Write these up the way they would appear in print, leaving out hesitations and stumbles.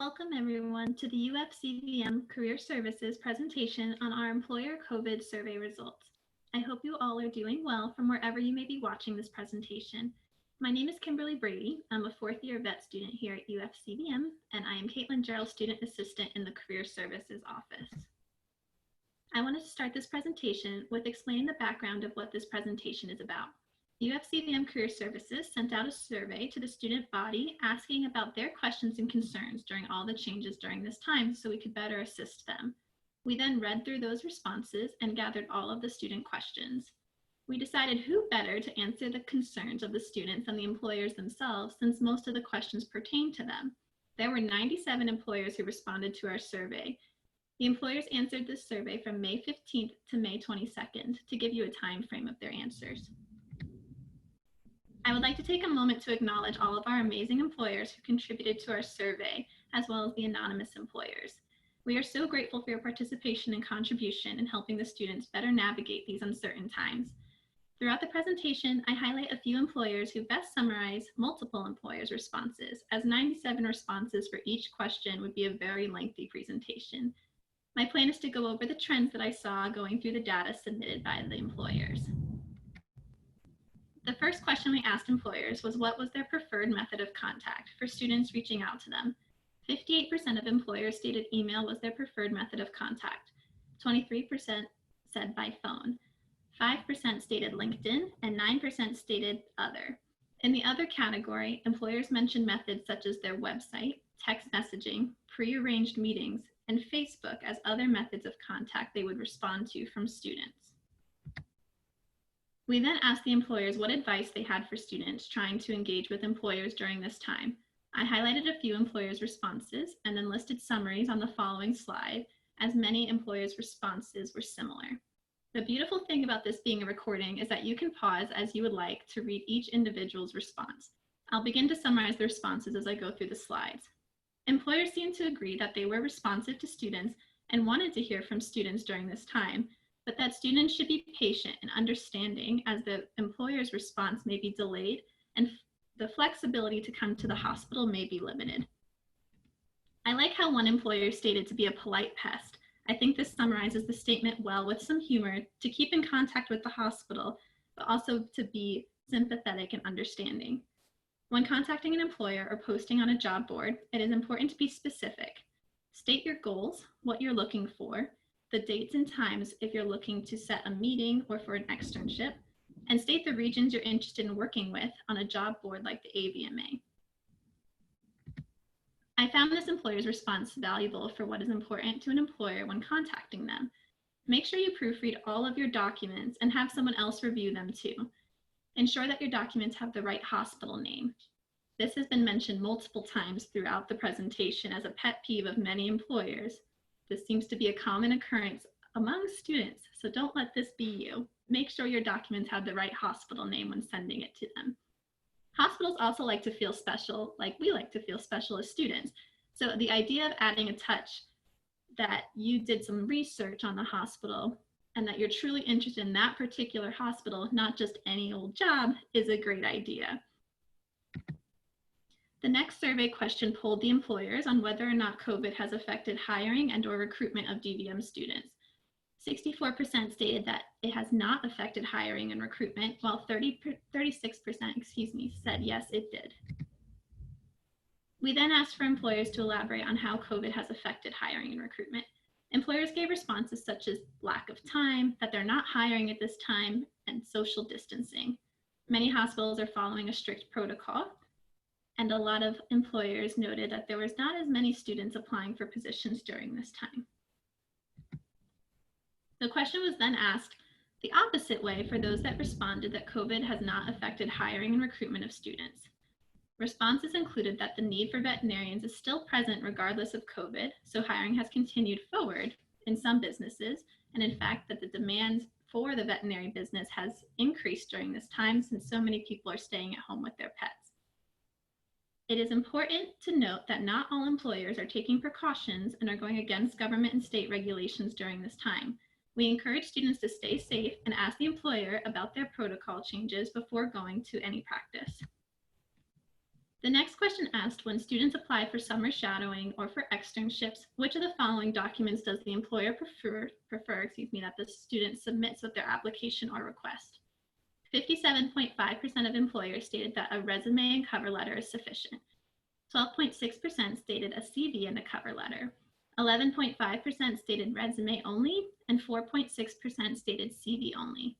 Welcome everyone to the UF CVM Career Services presentation on our employer COVID survey results. I hope you all are doing well from wherever you may be watching this presentation. My name is Kimberly Brady. I'm a fourth year vet student here at UF CVM, and I am Caitlin Gerald, Student Assistant in the Career Services Office. I wanted to start this presentation with explaining the background of what this presentation is about. UF CVM Career Services sent out a survey to the student body asking about their questions and concerns during all the changes during this time so we could better assist them. We then read through those responses and gathered all of the student questions. We decided who better to answer the concerns of the students than the employers themselves, since most of the questions pertain to them. There were 97 employers who responded to our survey. The employers answered this survey from May 15th to May 22nd to give you a time frame of their answers. I would like to take a moment to acknowledge all of our amazing employers who contributed to our survey, as well as the anonymous employers. We are so grateful for your participation and contribution in helping the students better navigate these uncertain times. Throughout the presentation, I highlight a few employers who best summarize multiple employers' responses, as 97 responses for each question would be a very lengthy presentation. My plan is to go over the trends that I saw going through the data submitted by the employers. The first question we asked employers was what was their preferred method of contact for students reaching out to them. 58% of employers stated email was their preferred method of contact. 23% said by phone. 5% stated LinkedIn, and 9% stated other. In the other category, employers mentioned methods such as their website, text messaging, pre-arranged meetings, and Facebook as other methods of contact they would respond to from students. We then asked the employers what advice they had for students trying to engage with employers during this time. I highlighted a few employers' responses and then listed summaries on the following slide, as many employers' responses were similar. The beautiful thing about this being a recording is that you can pause as you would like to read each individual's response. I'll begin to summarize the responses as I go through the slides. Employers seemed to agree that they were responsive to students and wanted to hear from students during this time, but that students should be patient and understanding as the employer's response may be delayed and the flexibility to come to the hospital may be limited. I like how one employer stated to be a polite pest. I think this summarizes the statement well with some humor to keep in contact with the hospital, but also to be sympathetic and understanding. When contacting an employer or posting on a job board, it is important to be specific. State your goals, what you're looking for, the dates and times if you're looking to set a meeting or for an externship, and state the regions you're interested in working with on a job board like the AVMA. I found this employer's response valuable for what is important to an employer when contacting them. Make sure you proofread all of your documents and have someone else review them too. Ensure that your documents have the right hospital name. This has been mentioned multiple times throughout the presentation as a pet peeve of many employers. This seems to be a common occurrence among students, so don't let this be you. Make sure your documents have the right hospital name when sending it to them. Hospitals also like to feel special, like we like to feel special as students. So the idea of adding a touch that you did some research on the hospital and that you're truly interested in that particular hospital, not just any old job, is a great idea. The next survey question polled the employers on whether or not COVID has affected hiring and/or recruitment of DVM students. 64% stated that it has not affected hiring and recruitment, while 36% said yes, it did. We then asked for employers to elaborate on how COVID has affected hiring and recruitment. Employers gave responses such as lack of time, that they're not hiring at this time, and social distancing. Many hospitals are following a strict protocol, and a lot of employers noted that there was not as many students applying for positions during this time. The question was then asked the opposite way for those that responded that COVID has not affected hiring and recruitment of students. Responses included that the need for veterinarians is still present regardless of COVID, so hiring has continued forward in some businesses, and in fact that the demand for the veterinary business has increased during this time since so many people are staying at home with their pets. It is important to note that not all employers are taking precautions and are going against government and state regulations during this time. We encourage students to stay safe and ask the employer about their protocol changes before going to any practice. The next question asked, when students apply for summer shadowing or for externships, which of the following documents does the employer prefer that the student submits with their application or request? 57.5% of employers stated that a resume and cover letter is sufficient. 12.6% stated a CV and a cover letter. 11.5% stated resume only, and 4.6% stated CV only.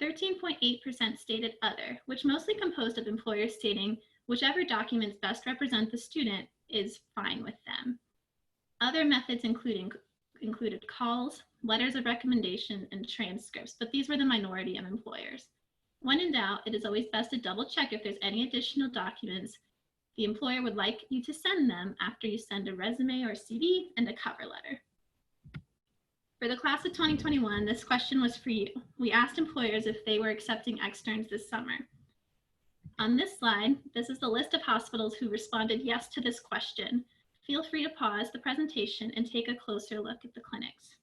13.8% stated other, which mostly composed of employers stating whichever documents best represent the student is fine with them. Other methods included calls, letters of recommendation, and transcripts, but these were the minority of employers. When in doubt, it is always best to double check if there's any additional documents the employer would like you to send them after you send a resume or CV and a cover letter. For the class of 2021, this question was for you. We asked employers if they were accepting externs this summer. On this slide, this is the list of hospitals who responded yes to this question. Feel free to pause the presentation and take a closer look at the clinics.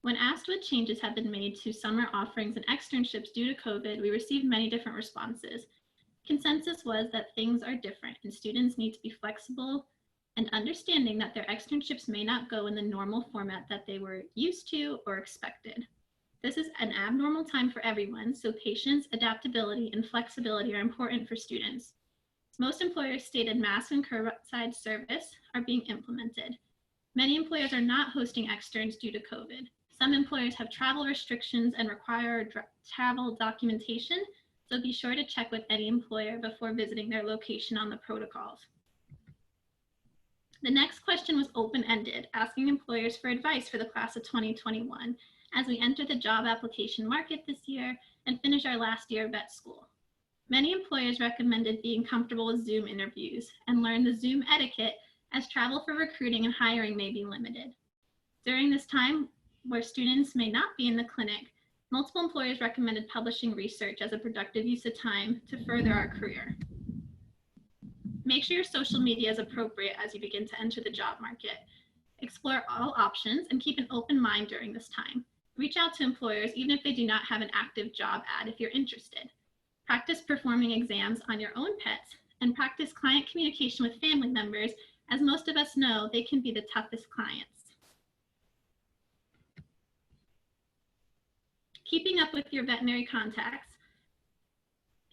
When asked what changes have been made to summer offerings and externships due to COVID, we received many different responses. Consensus was that things are different and students need to be flexible and understanding that their externships may not go in the normal format that they were used to or expected. This is an abnormal time for everyone, so patience, adaptability, and flexibility are important for students. Most employers stated mask and curbside service are being implemented. Many employers are not hosting externs due to COVID. Some employers have travel restrictions and require travel documentation, so be sure to check with any employer before visiting their location on the protocols. The next question was open-ended, asking employers for advice for the class of 2021 as we enter the job application market this year and finish our last year of vet school. Many employers recommended being comfortable with Zoom interviews and learn the Zoom etiquette as travel for recruiting and hiring may be limited. During this time where students may not be in the clinic, multiple employers recommended publishing research as a productive use of time to further our career. Make sure your social media is appropriate as you begin to enter the job market. Explore all options and keep an open mind during this time. Reach out to employers even if they do not have an active job ad if you're interested. Practice performing exams on your own pets and practice client communication with family members, as most of us know they can be the toughest clients. Keeping up with your veterinary contacts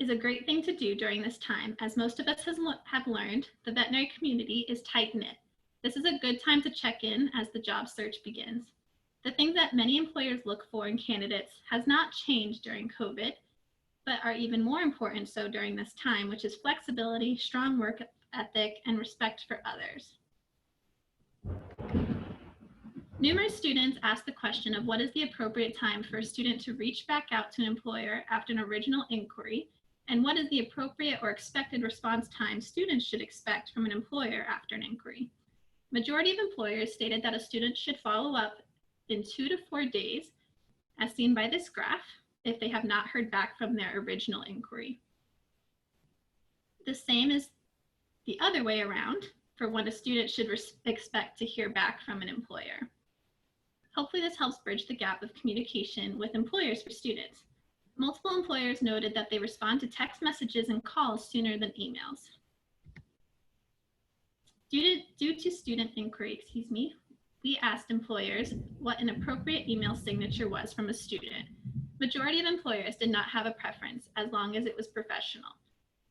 is a great thing to do during this time. As most of us have learned, the veterinary community is tight-knit. This is a good time to check in as the job search begins. The things that many employers look for in candidates has not changed during COVID, but are even more important so during this time, which is flexibility, strong work ethic, and respect for others. Numerous students asked the question of what is the appropriate time for a student to reach back out to an employer after an original inquiry, and what is the appropriate or expected response time students should expect from an employer after an inquiry. Majority of employers stated that a student should follow up in 2 to 4 days, as seen by this graph, if they have not heard back from their original inquiry. The same is the other way around for when a student should expect to hear back from an employer. Hopefully this helps bridge the gap of communication with employers for students. Multiple employers noted that they respond to text messages and calls sooner than emails. Due to student inquiry, we asked employers what an appropriate email signature was from a student. Majority of employers did not have a preference as long as it was professional.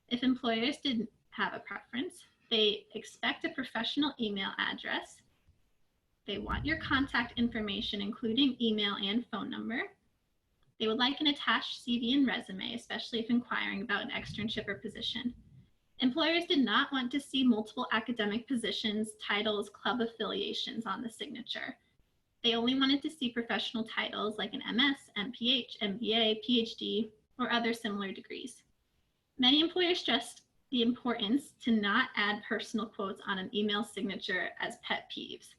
If employers didn't have a preference, they expect a professional email address. They want your contact information, including email and phone number. They would like an attached CV and resume, especially if inquiring about an externship or position. Employers did not want to see multiple academic positions, titles, club affiliations on the signature. They only wanted to see professional titles like an MS, MPH, MBA, PhD, or other similar degrees. Many employers stressed the importance to not add personal quotes on an email signature as pet peeves.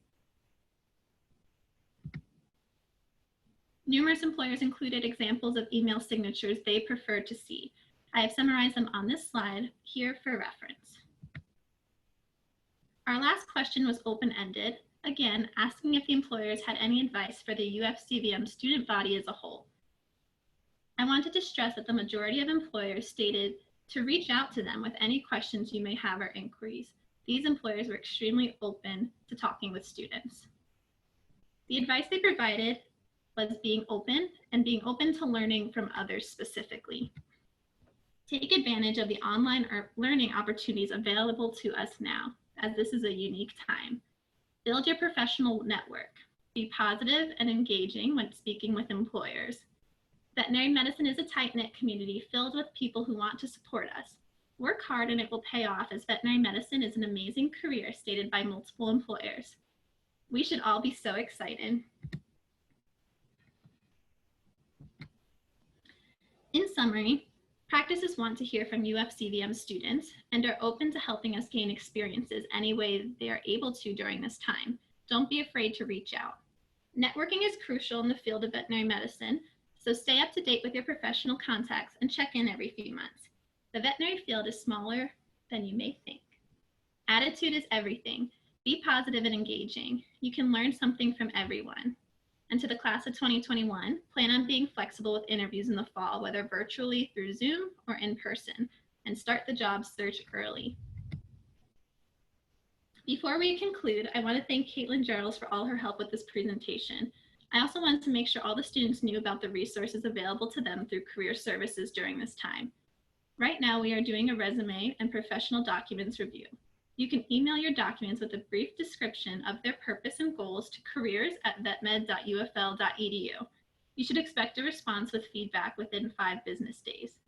Numerous employers included examples of email signatures they preferred to see. I have summarized them on this slide here for reference. Our last question was open-ended, again, asking if the employers had any advice for the UF CVM student body as a whole. I wanted to stress that the majority of employers stated to reach out to them with any questions you may have or inquiries. These employers were extremely open to talking with students. The advice they provided was being open and being open to learning from others specifically. Take advantage of the online learning opportunities available to us now, as this is a unique time. Build your professional network. Be positive and engaging when speaking with employers. Veterinary medicine is a tight-knit community filled with people who want to support us. Work hard and it will pay off, as veterinary medicine is an amazing career stated by multiple employers. We should all be so excited. In summary, practices want to hear from UF CVM students and are open to helping us gain experiences any way they are able to during this time. Don't be afraid to reach out. Networking is crucial in the field of veterinary medicine, so stay up to date with your professional contacts and check in every few months. The veterinary field is smaller than you may think. Attitude is everything. Be positive and engaging. You can learn something from everyone. And to the class of 2021, plan on being flexible with interviews in the fall, whether virtually through Zoom or in person, and start the job search early. Before we conclude, I want to thank Caitlin Gerald for all her help with this presentation. I also wanted to make sure all the students knew about the resources available to them through career services during this time. Right now, we are doing a resume and professional documents review. You can email your documents with a brief description of their purpose and goals to careers@vetmed.ufl.edu. You should expect a response with feedback within 5 business days.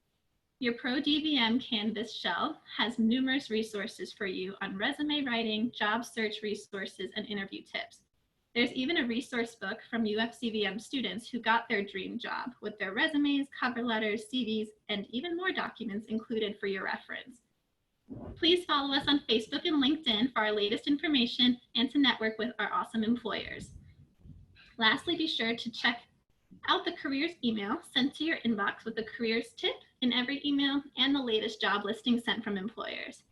Your Pro DVM Canvas shell has numerous resources for you on resume writing, job search resources, and interview tips. There's even a resource book from UF CVM students who got their dream job with their resumes, cover letters, CVs, and even more documents included for your reference. Please follow us on Facebook and LinkedIn for our latest information and to network with our awesome employers. Lastly, be sure to check out the careers email sent to your inbox with the careers tip in every email and the latest job listing sent from employers.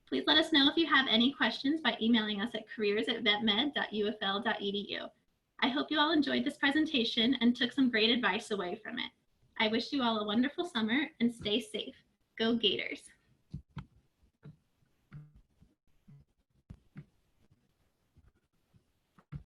Please let us know if you have any questions by emailing us at careers@vetmed.ufl.edu. I hope you all enjoyed this presentation and took some great advice away from it. I wish you all a wonderful summer and stay safe. Go Gators!